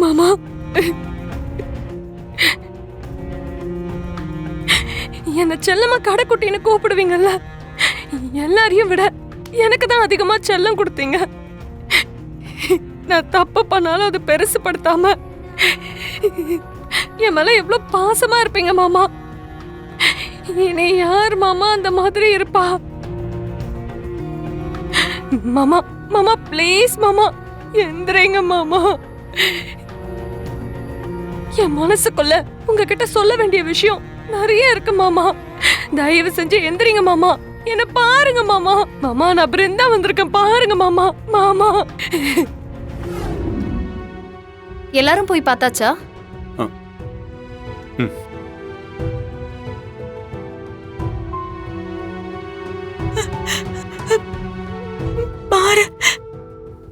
மாமா, என்ன செல்லமா கடைக்குட்டின்னு கூப்பிடுவீங்கல்ல, எல்லாரையும் விட எனக்கு தான் அதிகமா செல்லம் கொடுத்தீங்க. நான் தப்பு பண்ணாலும் அது பெருசுப்படுத்தாம என் மேல எவ்வளவு பாசமா இருப்பீங்க மாமா. இனி யார் மாமா அந்த மாதிரி இருப்பா? மாமா மாமா ப்ளீஸ் மாமா, எந்திரிங்க மாமா. என் மனசுக்குள்ள உங்ககிட்ட சொல்ல வேண்டிய விஷயம் நிறைய இருக்கு மாமா. தயவு செஞ்சு எந்திரிங்க மாமா, என்ன பாருங்க மாமா. மாமா நான் பிருந்தா வந்திருக்கேன், பாருங்க மாமா. மாமா எல்லாரும் போய் பார்த்தாச்சா?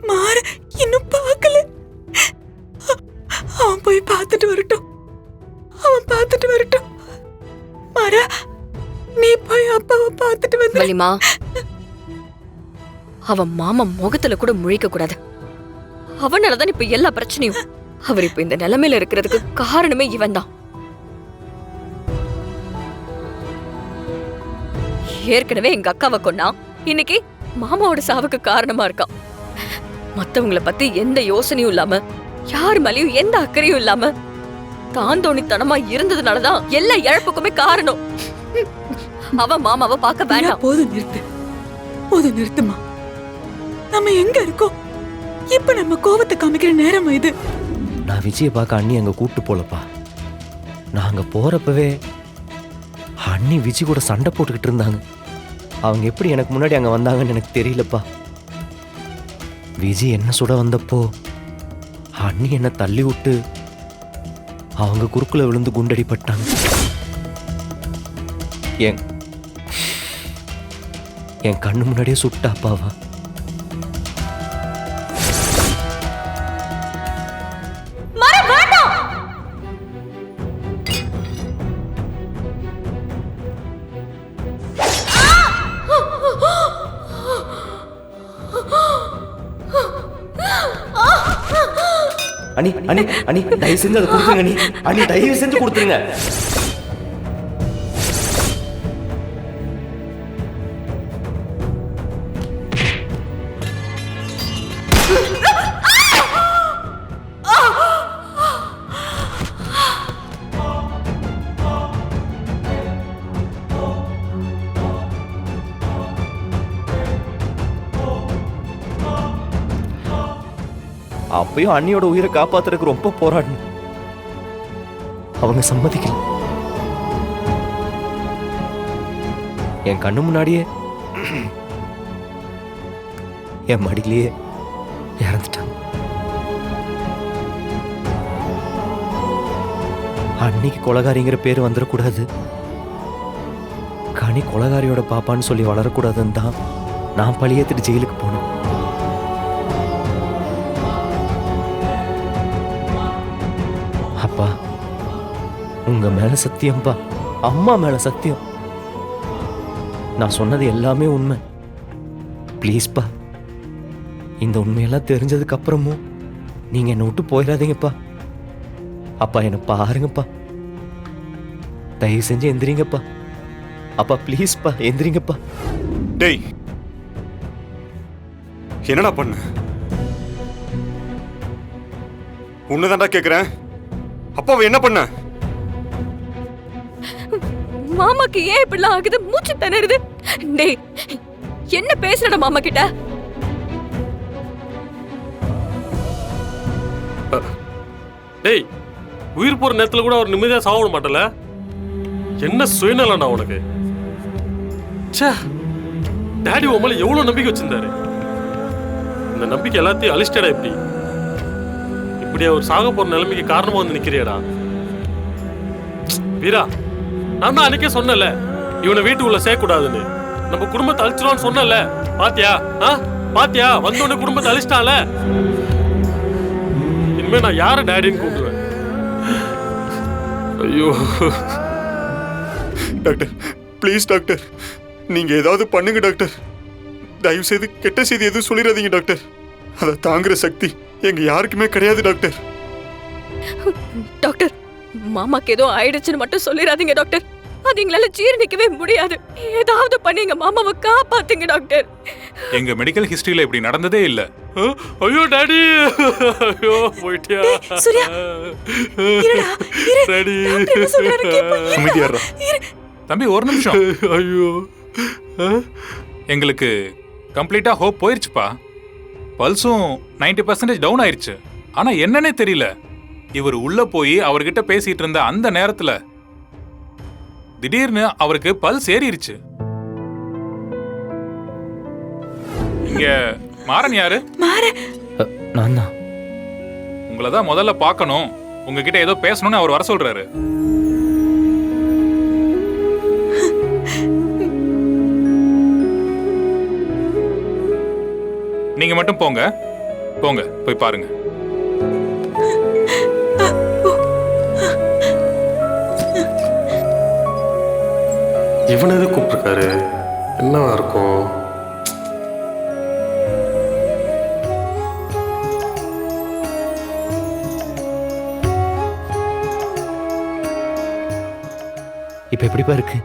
மாற இன்னும் பார்க்கல. அவன் போய் பார்த்துட்டு வரட்டும், அவன் பார்த்துட்டு வரட்டும். மாறா, நீ போய் அப்பாவை பார்த்துட்டு வந்து. வலிமா, அவன் மாமா முகத்துல கூட முழிக்க கூடாது. அவனாலதான் இப்ப எல்லா பிரச்சனையும். அவர் இப்ப இந்த நிலைமையில இருக்கிறதுக்கு காரணமே இவன் தான். ஏற்கனவே எங்க அக்காவை கொன்னா, இன்னைக்கு மாமாவோட சாவுக்கு காரணமா இருக்கான். மத்தவங்கள பத்தி எந்த யோசனையும் இல்லாம, யார் மேலயும் எந்த அக்கறையும் இல்லாம தாந்தோணித்தனமா இருந்ததுனாலதான் எல்லா இழப்புக்குமே காரணம். அவன் மாமாவை பார்க்க வேண்டாம். போது நிறுத்துமா. நம்ம எங்க இருக்கோம்? இப்ப நம்ம கோவத்தை காமிக்கிற நேரம் இது. நான் விஜய பார்க்க அண்ணி அங்க கூட்டு போலப்பா. நான் அங்க போறப்பவே அண்ணி விஜய் கூட சண்டை போட்டுக்கிட்டு இருந்தாங்க. அவங்க எப்படி எனக்கு முன்னாடி அங்க வந்தாங்கன்னு எனக்கு தெரியலப்பா. விஜய் என்ன சுட வந்தப்போ அண்ணி என்ன தள்ளி விட்டு அவங்க குறுக்குல விழுந்து குண்டடிப்பட்டாங்க. என் கண்ணு முன்னாடியே சுட்ட அப்பாவா. அண்ணி அண்ணி அண்ணி தயவு செஞ்சு அதை கொடுத்துருங்க. அண்ணி அண்ணி தயவு செஞ்சு கொடுத்துருங்க. அப்பயும் அண்ணியோட உயிரை காப்பாத்துறதுக்கு ரொம்ப போராடணும். அவங்க சம்மதிக்கல. என் கண்ணு முன்னாடியே என் மடியிலேயே இறந்துட்டாங்க. அன்னைக்கு கொலகாரிங்கிற பேர் வந்துடக்கூடாது, கனி கொலகாரியோட பாப்பான்னு சொல்லி வளரக்கூடாதுன்னு தான் நான் பழியேத்துட்டு ஜெயிலுக்கு போனேன். அப்பா உங்க மேல சத்தியம்பா, அம்மா மேல சத்தியம், நான் சொன்னது எல்லாமே உண்மை. ப்ளீஸ்ப்பா, இந்த உண்மையெல்லாம் தெரிஞ்சதுக்கு அப்புறமும் நீங்க என்னை விட்டு போயிடாதீங்கப்பா. அப்பா என்ன பாருங்கப்பா, தயவு செஞ்சு எந்திரிங்கப்பா. அப்பா ப்ளீஸ்ப்பா எந்திரிங்கப்பா. டேய் என்னடா பண்ண? உன்னதான்டா கேக்குறேன். அப்பாவை என்ன பண்ண? மாமாக்கு ஏன் இப்படிலாம் ஆகுது? மூச்சு திணறுது. டேய் என்ன பேசுறட மாமா கிட்ட? டேய் உயிர் போற நேரத்துல கூட அவர் நிம்மதியா சாப்பிட மாட்டல. என்ன சுயநலம்டா உனக்கு? ச்சே, டாடி உன் மேல எவ்வளவு நம்பிக்கை வச்சிருந்தாரு. இந்த நம்பிக்கை எல்லாத்தையும் அழிச்சிட்டடா. இப்படி அவர் சாக போற நிலைமைக்கு காரணமா வந்து நிக்கிறியடா. வீரா, நான் தான் அன்னைக்கே சொன்னல இவனை வீட்டுக்குள்ள சேர்க்கூடாதுன்னு. நம்ம குடும்பத்தை அழிச்சிருவான்னு சொன்னல. பாத்தியா? பாத்தியா? வந்தோடனே குடும்பத்தை அழிச்சிட்டால. இனிமே நான் யார டாடின்னு கூப்பிடுவேன்? ஐயோ டாக்டர் ப்ளீஸ் டாக்டர், நீங்க ஏதாவது பண்ணுங்க டாக்டர். தயவு செய்து கெட்ட செய்தி எதுவும் சொல்லிடாதீங்க டாக்டர். அதை தாங்குற சக்தி எங்க யாருக்குமே கிடையாது டாக்டர். டாக்டர், மாமாக்கு ஏதோ ஆயிடுச்சுன்னு மட்டும் சொல்லிடாதீங்க டாக்டர். அது எங்களால ஜீரணிக்கவே முடியாது. ஏதாவது பண்ணி எங்க மாமாவை காப்பாத்துங்க டாக்டர். எங்க மெடிக்கல் ஹிஸ்டரியில இப்படி நடந்ததே இல்ல. ஐயோ டாடி, ஐயோ போயிட்டியா சூர்யா, இருடா, இரு. டாடி. டாக்டர் என்ன சொல்றாரு கேப்பா. அமைதியாடுறா. தம்பி ஒரு நிமிஷம். ஐயோ எங்களுக்கு கம்ப்ளீட்டா ஹோப் போயிருச்சுப்பா. பல்ஸும் 90% டவுன் ஆயிருச்சு. ஆனா என்னன்னே தெரியல, இவர் உள்ள போய் அவர்கிட்ட பேசிட்டு இருந்த அந்த நேரத்துல திடீர்னு அவருக்கு பல்ஸ் ஏறிடுச்சு. இங்க மாறன் யாரு? மாற நான் தான். உங்களை தான் முதல்ல பார்க்கணும், உங்ககிட்ட ஏதோ பேசணும்னு அவர் வர சொல்றாரு. நீங்க மட்டும் போங்க, போங்க போய் பாருங்க. இவனது கூப்பிட்டுருக்காரு, என்னவா இருக்கும்? இப்ப எப்படிப்பா இருக்கு?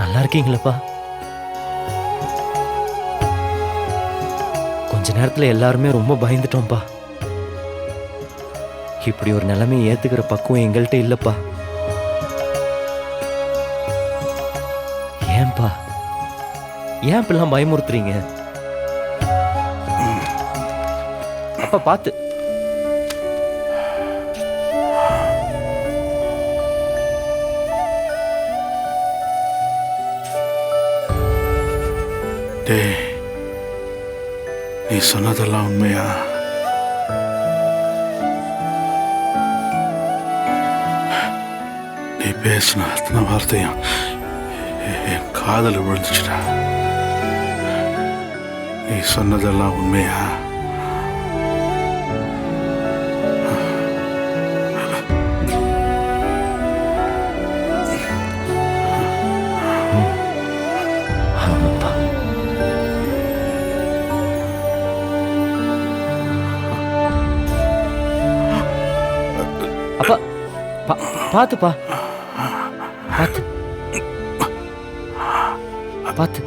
நல்லா இருக்கீங்களப்பா? கொஞ்ச நேரத்துல எல்லாருமே ரொம்ப பயந்துட்டோம்ப்பா. இப்படி ஒரு நிலைமையை ஏத்துக்கிற பக்குவம் எங்கள்கிட்ட இல்லப்பா. ஏன்பா ஏன் இப்பெல்லாம் பயமுறுத்துறீங்க? அப்பா பார்த்து. டேய், நீ சொன்னதெல்லாம் உண்மையா? நீ பேசின அத்தனை வார்த்தையும் என் காதல விழுந்துச்சுடா. நீ சொன்னதெல்லாம் உண்மையா? ஆமாப்பா. அப்பா பார்த்துப்பா, பார்த்து பார்த்து.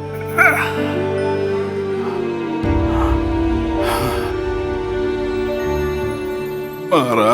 மாறா